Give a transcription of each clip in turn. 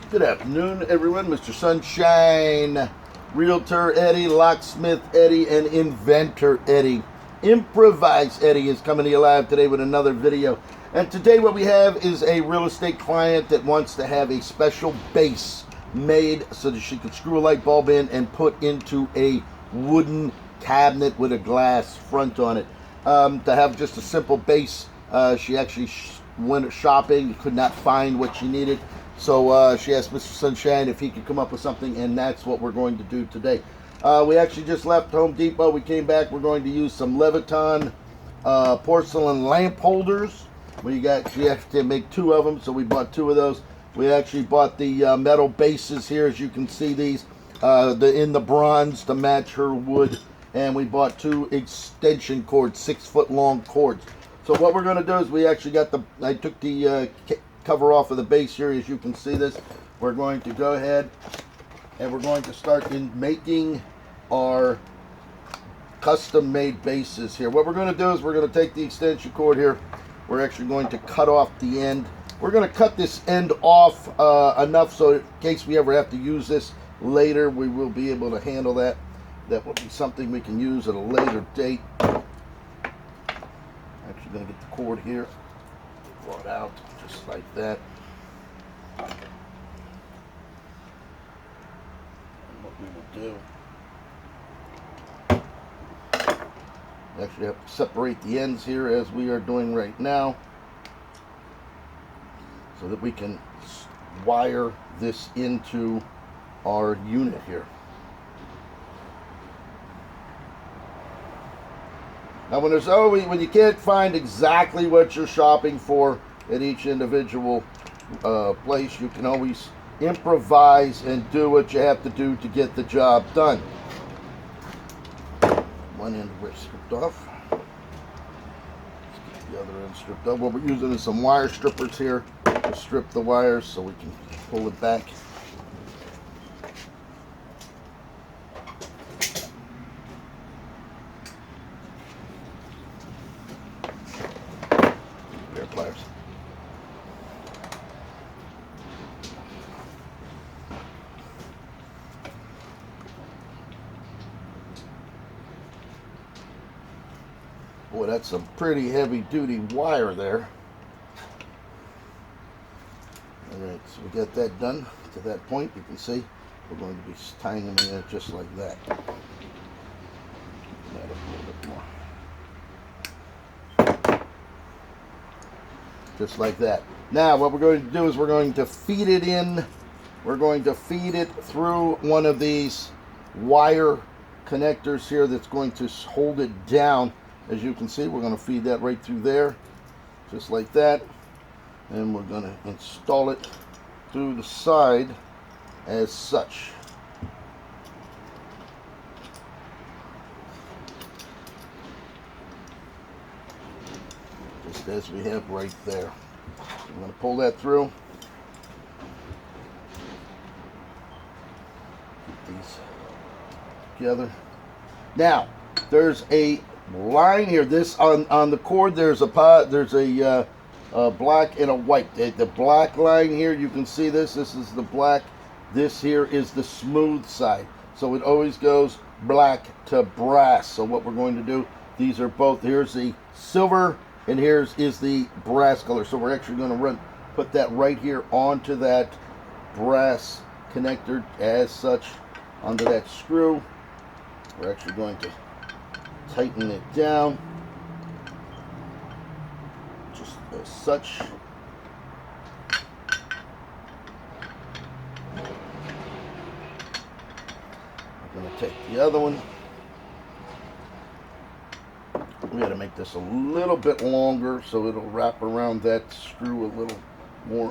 Good afternoon, everyone. Mr. Sunshine, Realtor Eddie, Locksmith Eddie, and Inventor Eddie. Improvise Eddie is coming to you live today with another video. And today what we have is a real estate client that wants to have a special base made so that she could screw a light bulb in and put into a wooden cabinet with a glass front on it. To have just a simple base, she actually went shopping, could not find what she needed. So she asked Mr. Sunshine if he could come up with something, and that's what we're going to do today. We actually just left Home Depot. We came back. We're going to use some Leviton porcelain lamp holders. She have to make 2 of them, so we bought 2 of those. We actually bought the metal bases here, as you can see these, in the bronze to match her wood. And we bought 2 extension cords, 6-foot long cords. So what we're going to do is we actually got I took the cover off of the base here, as you can see this. We're going to go ahead and we're going to start in making our custom made bases here. What we're going to do is we're going to take the extension cord here. We're actually going to cut off the end. We're going to cut this end off enough so in case we ever have to use this later, we will be able to handle that. That will be something we can use at a later date. Actually going to get the cord here, draw it out just like that. And what we will do, we actually have to separate the ends here as we are doing right now so that we can wire this into our unit here. Now when you can't find exactly what you're shopping for at each individual place, you can always improvise and do what you have to do to get the job done. One end we're stripped off. Let's get the other end stripped off. What we're using is some wire strippers here to strip the wires so we can pull it back. Pliers. Boy, that's some pretty heavy duty wire there. Alright, so we got that done to that point. You can see we're going to be tying them in there just like that. That up a little bit more. Just like that. Now what we're going to do is we're going to feed it in. We're going to feed it through one of these wire connectors here that's going to hold it down. As you can see, we're going to feed that right through there, just like that. And we're going to install it through the side as such. Just as we have right there. I'm going to pull that through. Get these together. Now, there's a line here. This on the cord. There's a black and a white. The black line here, you can see this. This is the black. This here is the smooth side. So it always goes black to brass. So what we're going to do, these are both. Here's the silver. And here's is the brass color. So we're actually going to put that right here onto that brass connector as such, onto that screw. We're actually going to tighten it down just as such. I'm going to take the other one. We got to make this a little bit longer so it'll wrap around that screw a little more.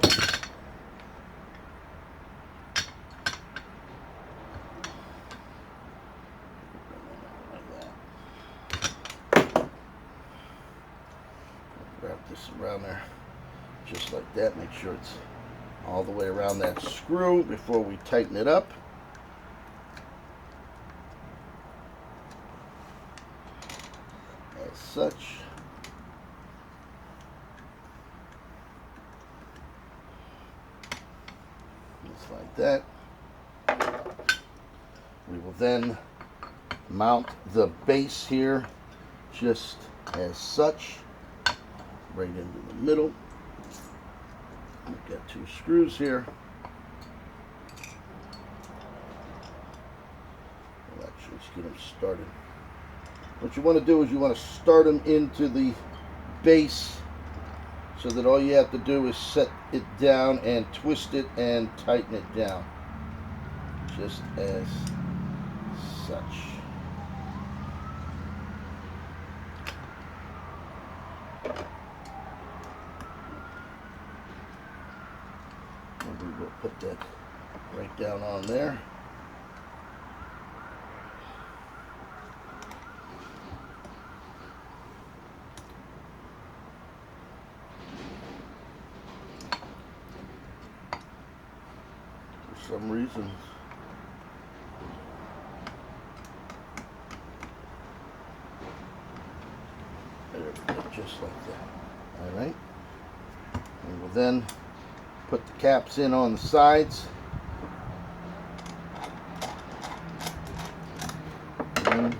Wrap this around there just like that. Make sure it's all the way around that screw before we tighten it up. As such. Just like that. We will then mount the base here just as such, right into the middle. We've got 2 screws here. Well, actually, let's get them started. What you want to do is you want to start them into the base so that all you have to do is set it down and twist it and tighten it down, just as such. And we will put that right down on there. For some reason, there we go, just like that. All right. And we'll then put the caps in on the sides. And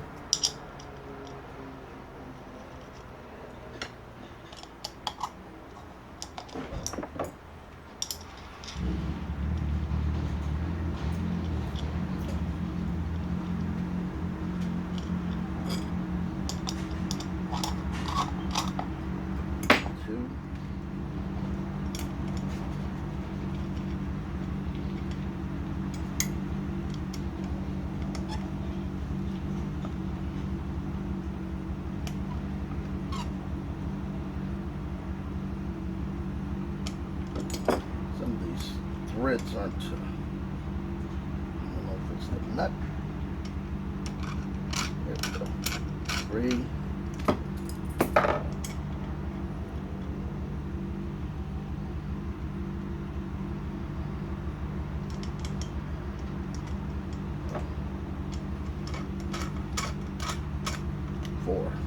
threads aren't, I don't know if it's the nut. There we go. 3.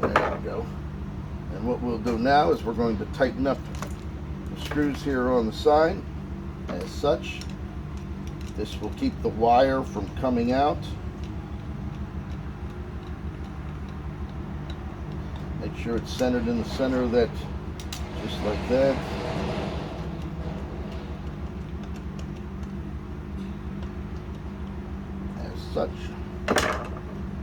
There we go. And what we'll do now is we're going to tighten up the screws here on the side as such. This will keep the wire from coming out. Make sure it's centered in the center of that, just like that. As such.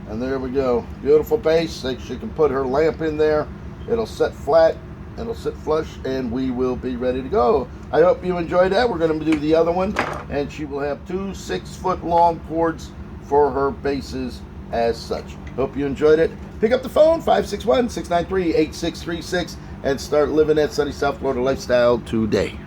And there we go. Beautiful base. She can put her lamp in there. It'll set flat. It'll sit flush, and we will be ready to go. I hope you enjoyed that. We're going to do the other one, and she will have 2 6-foot long cords for her bases as such. Hope you enjoyed it. Pick up the phone, 561-693-8636, and start living that sunny South Florida lifestyle today.